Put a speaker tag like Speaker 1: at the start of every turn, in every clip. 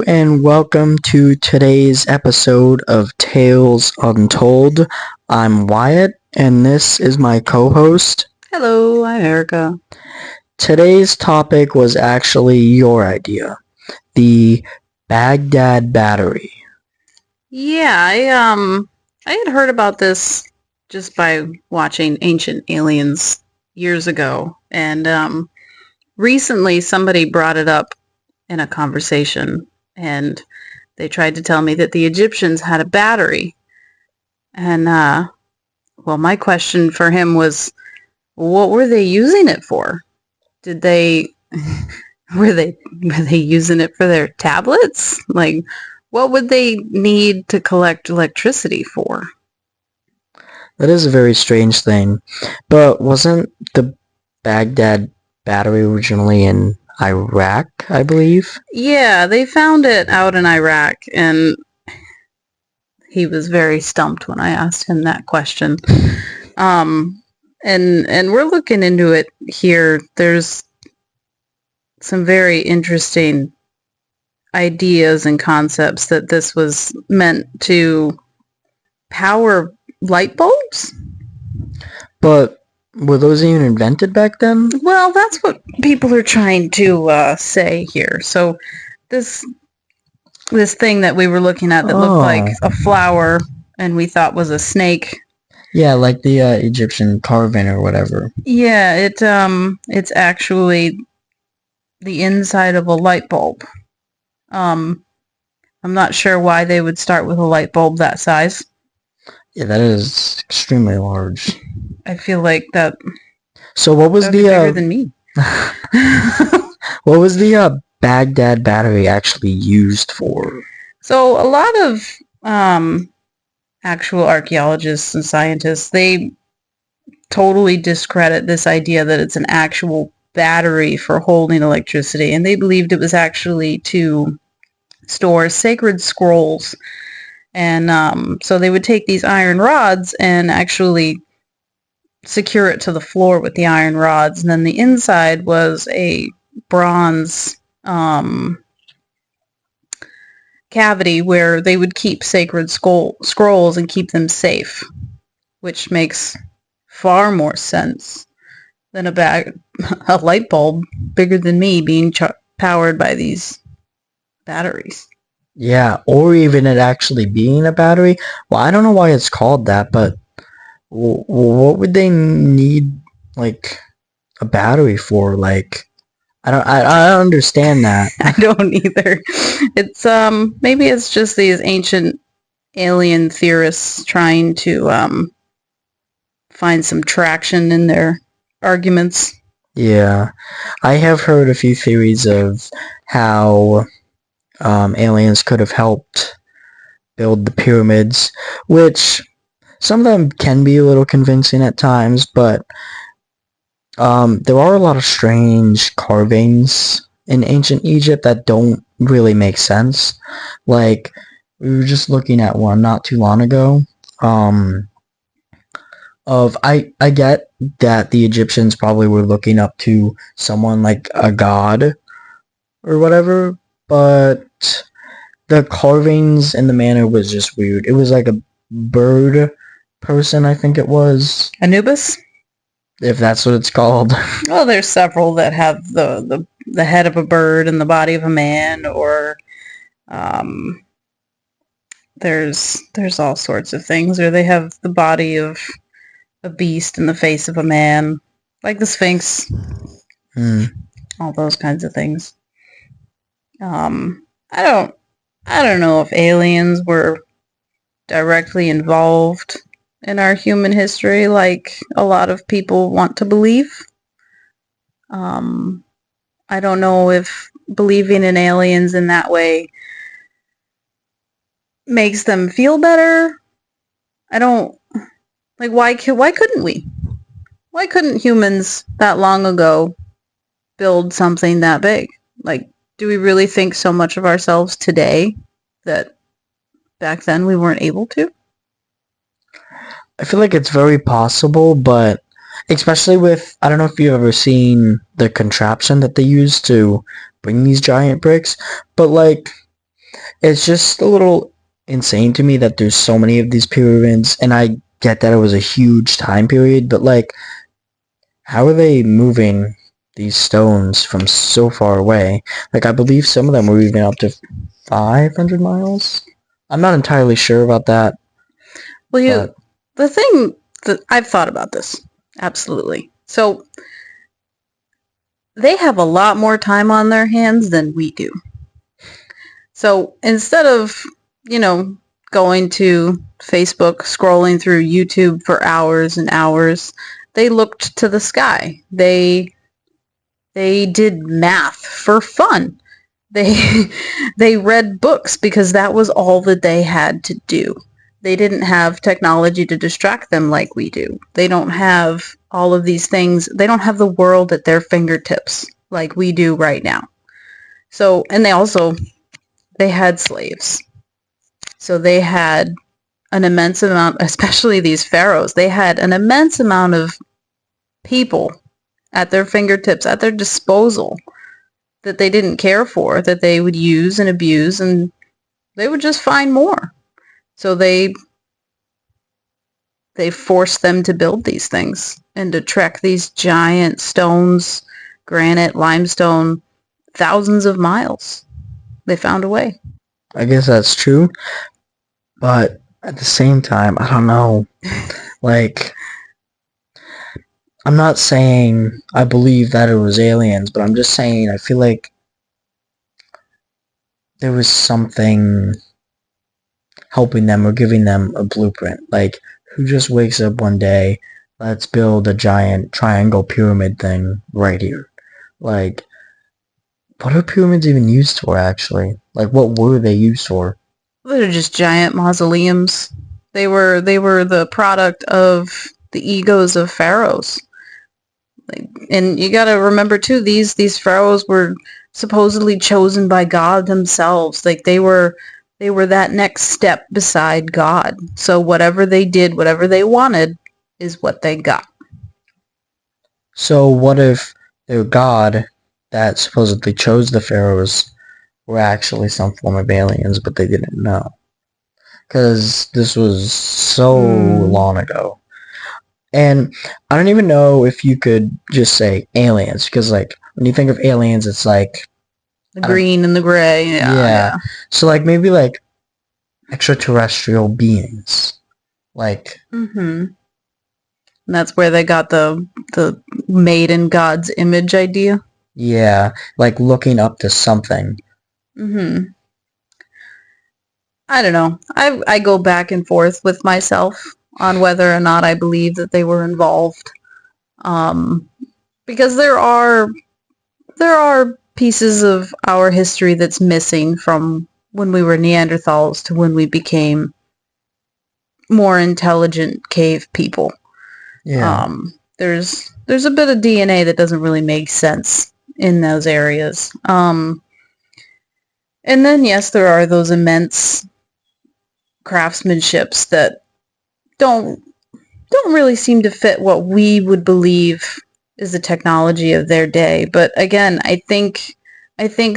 Speaker 1: and welcome to today's episode of Tales Untold. I'm Wyatt, and this is my co-host.
Speaker 2: Hello, I'm Erica.
Speaker 1: Today's topic was actually your idea, the Baghdad Battery.
Speaker 2: Yeah, I had heard about this just by watching Ancient Aliens years ago, and recently somebody brought it up in a conversation, and they tried to tell me that the Egyptians had a battery. And well, my question for him was, what were they using it for? Did they were they using it for their tablets? Like, what would they need to collect electricity for?
Speaker 1: That is a very strange thing, but wasn't the Baghdad Battery originally in Iraq, I believe?
Speaker 2: Yeah, they found it out in Iraq, and he was very stumped when I asked him that question. And we're looking into it here. There's some very interesting ideas and concepts that this was meant to power light bulbs.
Speaker 1: But were those even invented back then?
Speaker 2: Well, that's what people are trying to say here. So this thing that we were looking at that looked like a flower and we thought was a snake.
Speaker 1: Yeah, like the Egyptian carving or whatever.
Speaker 2: Yeah, it's actually the inside of a light bulb. I'm not sure why they would start with a light bulb that size.
Speaker 1: Yeah, that is extremely large.
Speaker 2: I feel like that.
Speaker 1: So what was the
Speaker 2: bigger than me?
Speaker 1: What was the Baghdad battery actually used for?
Speaker 2: So a lot of actual archaeologists and scientists, they totally discredit this idea that it's an actual battery for holding electricity, and they believed it was actually to store sacred scrolls. And so they would take these iron rods and actually secure it to the floor with the iron rods, and then the inside was a bronze cavity where they would keep sacred scrolls and keep them safe, which makes far more sense than a light bulb bigger than me being powered by these batteries.
Speaker 1: Yeah, or even it actually being a battery. Well, I don't know why it's called that, but what would they need like a battery for? Like, I don't understand that.
Speaker 2: I don't either. It's maybe it's just these ancient alien theorists trying to find some traction in their arguments.
Speaker 1: Yeah, I have heard a few theories of how aliens could have helped build the pyramids, which some of them can be a little convincing at times, but there are a lot of strange carvings in ancient Egypt that don't really make sense. Like, we were just looking at one not too long ago. I get that the Egyptians probably were looking up to someone like a god or whatever, but the carvings and the manner was just weird. It was like a bird person, I think it was.
Speaker 2: Anubis?
Speaker 1: If that's what it's called.
Speaker 2: Well, there's several that have the head of a bird and the body of a man, or there's all sorts of things, or they have the body of a beast and the face of a man, like the Sphinx. All those kinds of things. I don't know if aliens were directly involved in our human history like a lot of people want to believe. I don't know if believing in aliens in that way makes them feel better. I don't like why couldn't we? Why couldn't humans that long ago build something that big? Like, do we really think so much of ourselves today that back then we weren't able to?
Speaker 1: I feel like it's very possible, but especially with, I don't know if you've ever seen the contraption that they use to bring these giant bricks, but like, It's just a little insane to me that there's so many of these pyramids, and I get that it was a huge time period, but like, how are they moving these stones from so far away? Like, I believe some of them were even up to 500 miles. I'm not entirely sure about that,
Speaker 2: Well,
Speaker 1: but
Speaker 2: the thing that I've thought about this, absolutely. So they have a lot more time on their hands than we do. So instead of, you know, going to Facebook, scrolling through YouTube for hours and hours, they looked to the sky. They did math for fun. They they read books because that was all that they had to do. They didn't have technology to distract them like we do. They don't have all of these things. They don't have the world at their fingertips like we do right now. So, and they had slaves. So they had an immense amount, especially these pharaohs, they had an immense amount of people at their fingertips, at their disposal, that they didn't care for, that they would use and abuse, and they would just find more. So they forced them to build these things and to trek these giant stones, granite, limestone, thousands of miles. They found a way.
Speaker 1: I guess that's true. But at the same time, I don't know. Like, I'm not saying I believe that it was aliens, but I'm just saying I feel like there was something helping them or giving them a blueprint. Like, who just wakes up one day, let's build a giant triangle pyramid thing right here? Like, what are pyramids even used for, actually? Like, what were they used for?
Speaker 2: They're just giant mausoleums. They were the product of the egos of pharaohs. And you got to remember too, these pharaohs were supposedly chosen by God themselves. Like they were that next step beside God. So whatever they did, whatever they wanted, is what they got.
Speaker 1: So, what if their god that supposedly chose the pharaohs were actually some form of aliens, but they didn't know? Because this was so long ago. And I don't even know if you could just say aliens, because like when you think of aliens, it's like
Speaker 2: The green and the gray. Yeah.
Speaker 1: So like maybe like extraterrestrial beings, like
Speaker 2: And that's where they got the made in God's image idea.
Speaker 1: yeah, like looking up to something.
Speaker 2: I don't know. I go back and forth with myself on whether or not I believe that they were involved. Because there are pieces of our history that's missing from when we were Neanderthals to when we became more intelligent cave people.
Speaker 1: Yeah.
Speaker 2: There's a bit of DNA that doesn't really make sense in those areas. And then yes, there are those immense craftsmanships that don't really seem to fit what we would believe is the technology of their day. But again, I think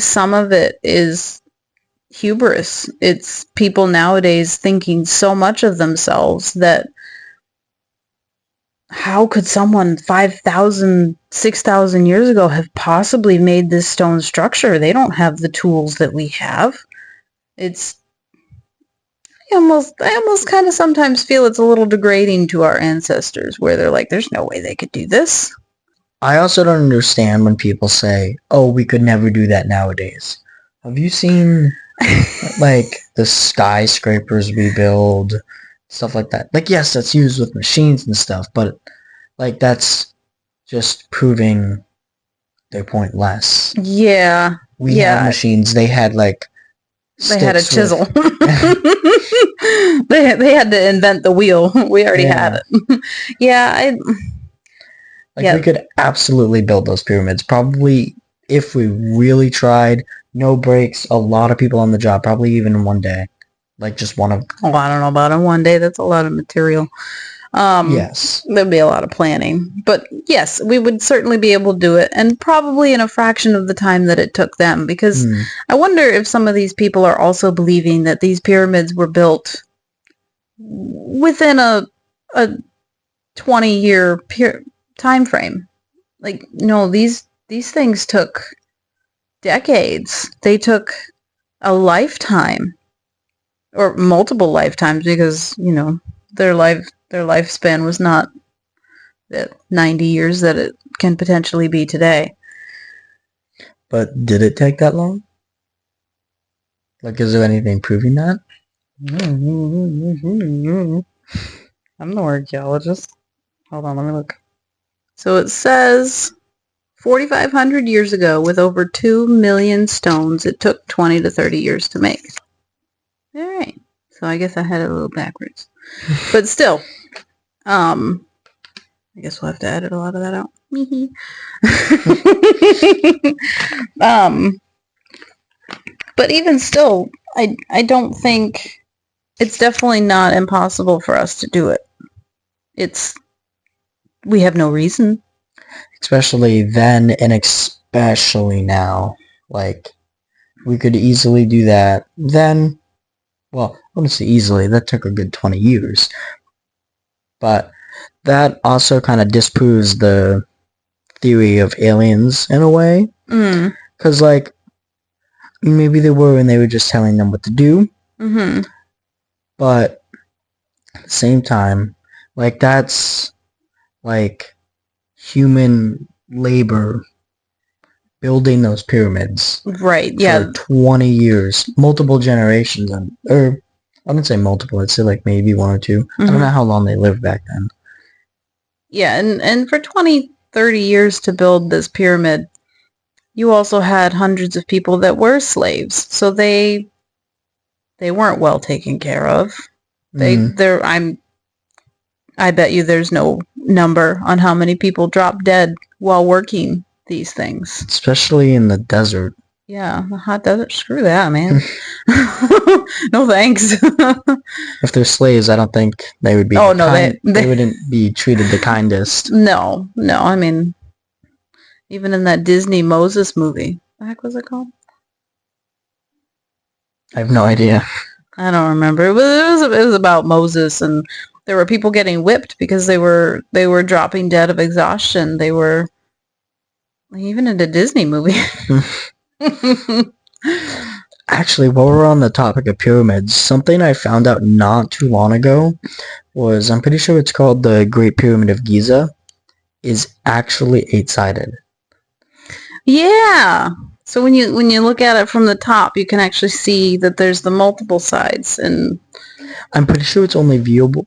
Speaker 2: some of it is hubris. It's people nowadays thinking so much of themselves that how could someone 5,000, 6,000 years ago have possibly made this stone structure? They don't have the tools that we have. I almost kind of sometimes feel it's a little degrading to our ancestors where they're like, there's no way they could do this.
Speaker 1: I also don't understand when people say, oh, we could never do that nowadays. Have you seen like the skyscrapers we build, stuff like that? Like, yes, that's used with machines and stuff, but like that's just proving their point less.
Speaker 2: Yeah.
Speaker 1: We had machines. They had like
Speaker 2: they had a chisel. they had to invent the wheel. We already had it.
Speaker 1: We could absolutely build those pyramids. Probably if we really tried, no breaks, a lot of people on the job, probably even in one day. Like just one of them.
Speaker 2: Oh, I don't know about in one day. That's a lot of material.
Speaker 1: Yes.
Speaker 2: There'd be a lot of planning. But yes, we would certainly be able to do it, and probably in a fraction of the time that it took them, because I wonder if some of these people are also believing that these pyramids were built within a 20-year time frame. Like, no, these things took decades. They took a lifetime, or multiple lifetimes, because, you know, their lifespan was not the 90 years that it can potentially be today.
Speaker 1: But did it take that long? Like, is there anything proving that?
Speaker 2: I'm no archaeologist. Hold on, let me look. So it says 4,500 years ago, with over 2 million stones, it took 20 to 30 years to make. All right. So I guess I had it a little backwards. But still, I guess we'll have to edit a lot of that out. But even still, I don't think, it's definitely not impossible for us to do it. We have no reason.
Speaker 1: Especially then and especially now. Like, we could easily do that then. Well, I wouldn't say easily. That took a good 20 years. But that also kind of disproves the theory of aliens in a way. Because, like, maybe they were and they were just telling them what to do. But at the same time, like, that's, like, human labor building those pyramids.
Speaker 2: Right, yeah.
Speaker 1: For 20 years. Multiple generations. Or, I wouldn't say multiple. I'd say, like, maybe one or two. I don't know how long they lived back then.
Speaker 2: Yeah, and for 20, 30 years to build this pyramid, you also had hundreds of people that were slaves. So they weren't well taken care of. I bet you there's no number on how many people dropped dead while working these things.
Speaker 1: Especially in the desert.
Speaker 2: Yeah, the hot desert. Screw that, man. No thanks.
Speaker 1: If they're slaves, I don't think they would be.
Speaker 2: Oh no,
Speaker 1: they wouldn't be treated the kindest.
Speaker 2: No. I mean, even in that Disney Moses movie, what the heck was it called?
Speaker 1: I have no idea.
Speaker 2: I don't remember. It was about Moses, and there were people getting whipped because they were dropping dead of exhaustion. They were, even in a Disney movie.
Speaker 1: Actually, while we're on the topic of pyramids, something I found out not too long ago was, I'm pretty sure it's called the Great Pyramid of Giza, is actually 8-sided.
Speaker 2: Yeah. So when you look at it from the top, you can actually see that there's the multiple sides, and
Speaker 1: I'm pretty sure it's only viewable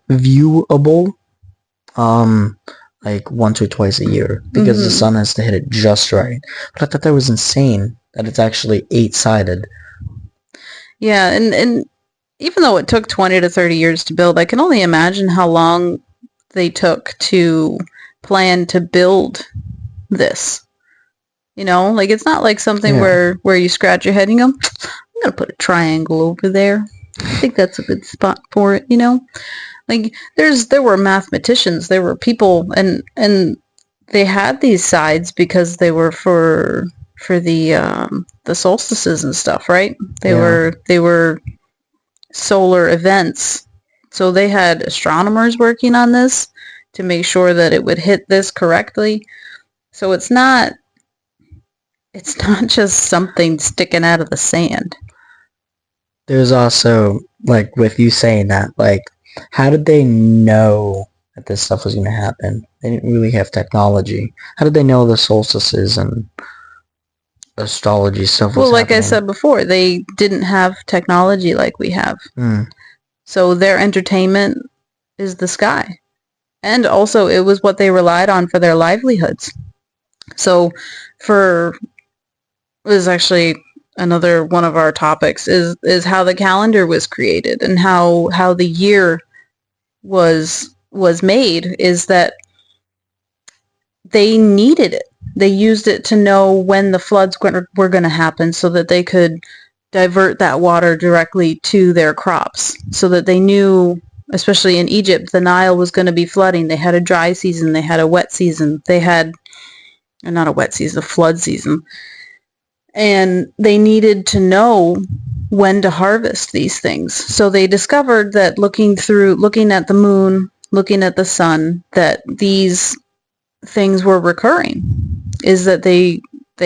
Speaker 1: like once or twice a year, because the sun has to hit it just right. But I thought that was insane that it's actually 8-sided.
Speaker 2: Yeah, and even though it took 20 to 30 years to build, I can only imagine how long they took to plan to build this. You know, like, it's not like something where you scratch your head and you go, I'm going to put a triangle over there. I think that's a good spot for it, you know? Like, there were mathematicians, there were people, and they had these sides because they were for the solstices and stuff, right? They were solar events. So they had astronomers working on this to make sure that it would hit this correctly. So it's not just something sticking out of the sand.
Speaker 1: There's also, like, with you saying that, like, how did they know that this stuff was going to happen? They didn't really have technology. How did they know the solstices and astrology stuff was
Speaker 2: like
Speaker 1: happening?
Speaker 2: I said before, they didn't have technology like we have. So their entertainment is the sky. And also, it was what they relied on for their livelihoods. So is actually another one of our topics is how the calendar was created, and how the year was made, is that they needed it. They used it to know when the floods were going to happen, so that they could divert that water directly to their crops, so that they knew especially in Egypt, the Nile was going to be flooding. They had a dry season. They had a wet season. They had, not a wet season, a flood season. And they needed to know when to harvest these things. So they discovered that looking at the moon, looking at the sun, that these things were recurring, is that they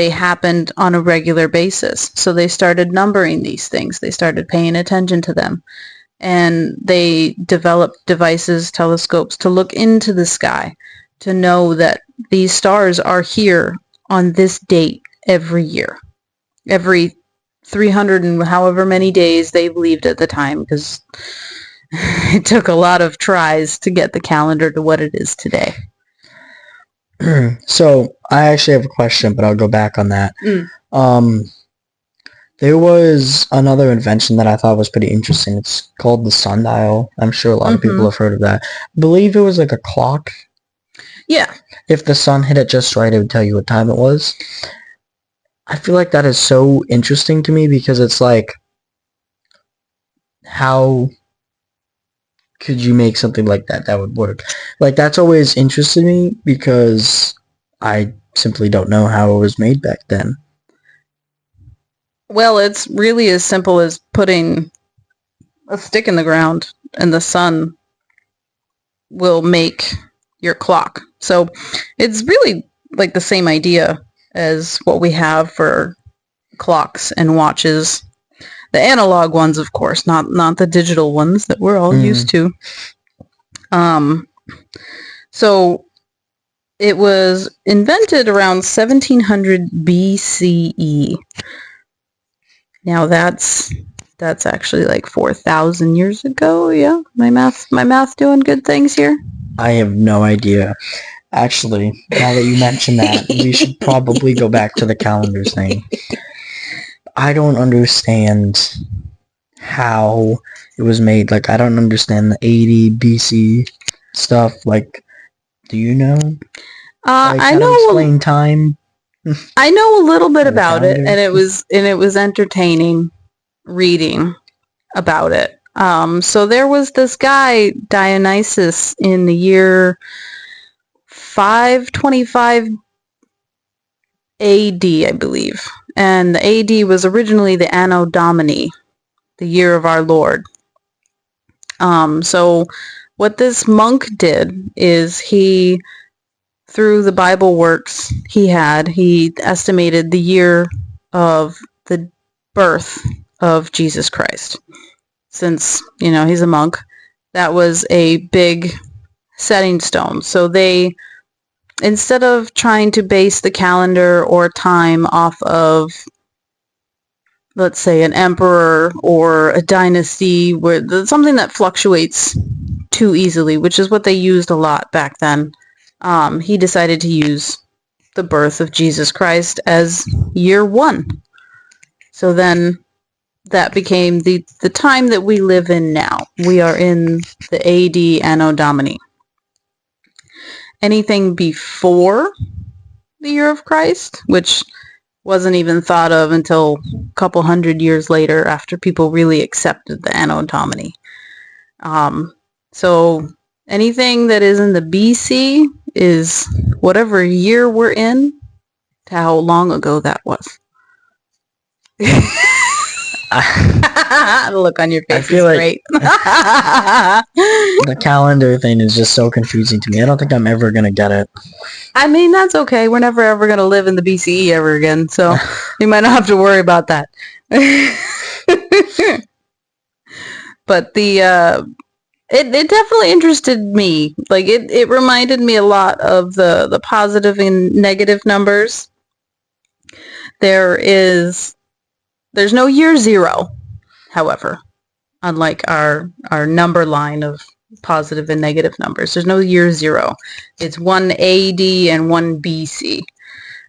Speaker 2: happened on a regular basis. So they started numbering these things. They started paying attention to them. And they developed devices, telescopes, to look into the sky, to know that these stars are here on this date every year. Every 300 and however many days they believed at the time, because it took a lot of tries to get the calendar to what it is today.
Speaker 1: So I actually have a question, but I'll go back on that.
Speaker 2: Mm.
Speaker 1: There was another invention that I thought was pretty interesting. It's called the sundial. I'm sure a lot of people have heard of that. I believe it was like a clock.
Speaker 2: Yeah.
Speaker 1: If the sun hit it just right, it would tell you what time it was. I feel like that is so interesting to me, because it's like, how could you make something like that would work? Like, that's always interested me, because I simply don't know how it was made back then.
Speaker 2: Well, it's really as simple as putting a stick in the ground and the sun will make your clock. So it's really like the same idea as what we have for clocks and watches. The analog ones, of course, not the digital ones that we're all used to. So it was invented around 1700 BCE. Now that's actually like 4,000 years ago. Yeah, my math doing good things here.
Speaker 1: I have no idea. Actually, now that you mention that, we should probably go back to the calendars thing. I don't understand how it was made. Like, I don't understand the 80 BC stuff. Like, do you know? Like,
Speaker 2: I
Speaker 1: how
Speaker 2: know.
Speaker 1: to explain time.
Speaker 2: I know a little bit
Speaker 1: Or the
Speaker 2: about it,
Speaker 1: calendar.
Speaker 2: and it was entertaining reading about it. So there was this guy Dionysus in the year 525 AD, I believe, and the AD was originally the Anno Domini, the year of our Lord. So what this monk did is he, through the Bible works he estimated the year of the birth of Jesus Christ. Since, he's a monk, that was a big setting stone. So they, instead of trying to base the calendar or time off of, let's say, an emperor or a dynasty, where something that fluctuates too easily, which is what they used a lot back then, he decided to use the birth of Jesus Christ as year 1. So then that became the time that we live in now. We are in the AD Anno Domini. Anything before the year of Christ, which wasn't even thought of until a couple hundred years later, after people really accepted the Anno Domini. So anything that is in the BC is whatever year we're in, to how long ago that was. The look on your face is great.
Speaker 1: The calendar thing is just so confusing to me. I don't think I'm ever going to get it.
Speaker 2: I mean, that's okay. We're never ever going to live in the BCE ever again, so you might not have to worry about that. But it definitely interested me. Like, it reminded me a lot of the positive and negative numbers. There's no year 0, however, unlike our number line of positive and negative numbers. There's no year 0. It's 1 AD and 1 BC.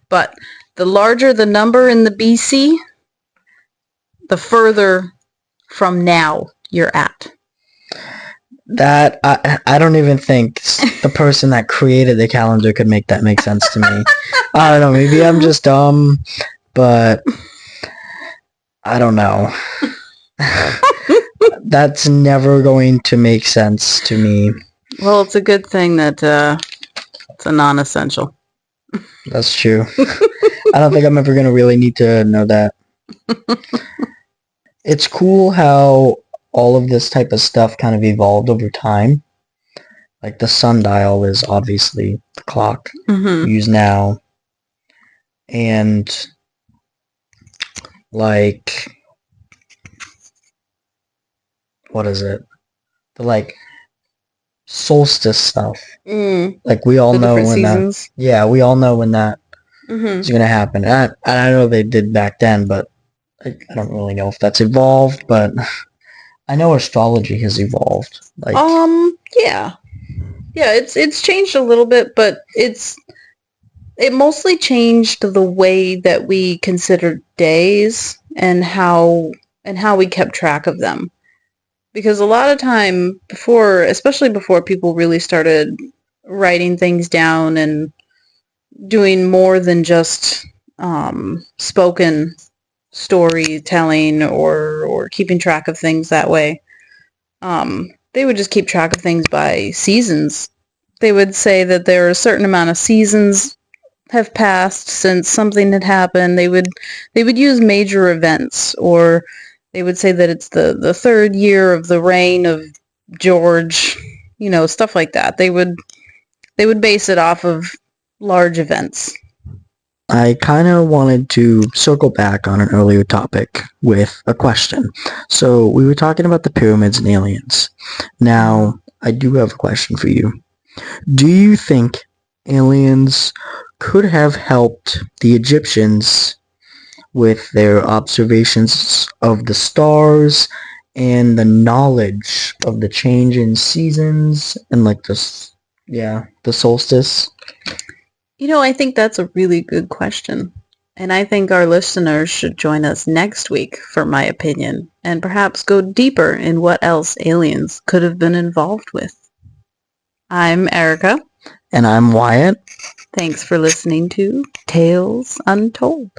Speaker 2: But the larger the number in the BC, the further from now you're at.
Speaker 1: That, I don't even think the person that created the calendar could make that make sense to me. I don't know, maybe I'm just dumb, but I don't know. That's never going to make sense to me.
Speaker 2: Well, it's a good thing that it's a non-essential.
Speaker 1: That's true. I don't think I'm ever going to really need to know that. It's cool how all of this type of stuff kind of evolved over time. Like the sundial is obviously the clock used now. And like, what is it? The like solstice stuff. Like we all know when seasons. We all know when that is going to happen. And I know they did back then, but I don't really know if that's evolved, but I know astrology has evolved. Like,
Speaker 2: yeah, it's changed a little bit, but it mostly changed the way that we considered days and how we kept track of them. Because a lot of time before, especially before people really started writing things down and doing more than just spoken storytelling or keeping track of things that way, they would just keep track of things by seasons. They would say that there are a certain amount of seasons have passed since something had happened. They would use major events, or they would say that it's the third year of the reign of George, stuff like that. They would base it off of large events.
Speaker 1: I kind of wanted to circle back on an earlier topic with a question. So we were talking about the pyramids and aliens. Now, I do have a question for you. Do you think aliens could have helped the Egyptians with their observations of the stars and the knowledge of the change in seasons and like the solstice?
Speaker 2: I think that's a really good question. And I think our listeners should join us next week for my opinion and perhaps go deeper in what else aliens could have been involved with. I'm Erica.
Speaker 1: And I'm Wyatt.
Speaker 2: Thanks for listening to Tales Untold.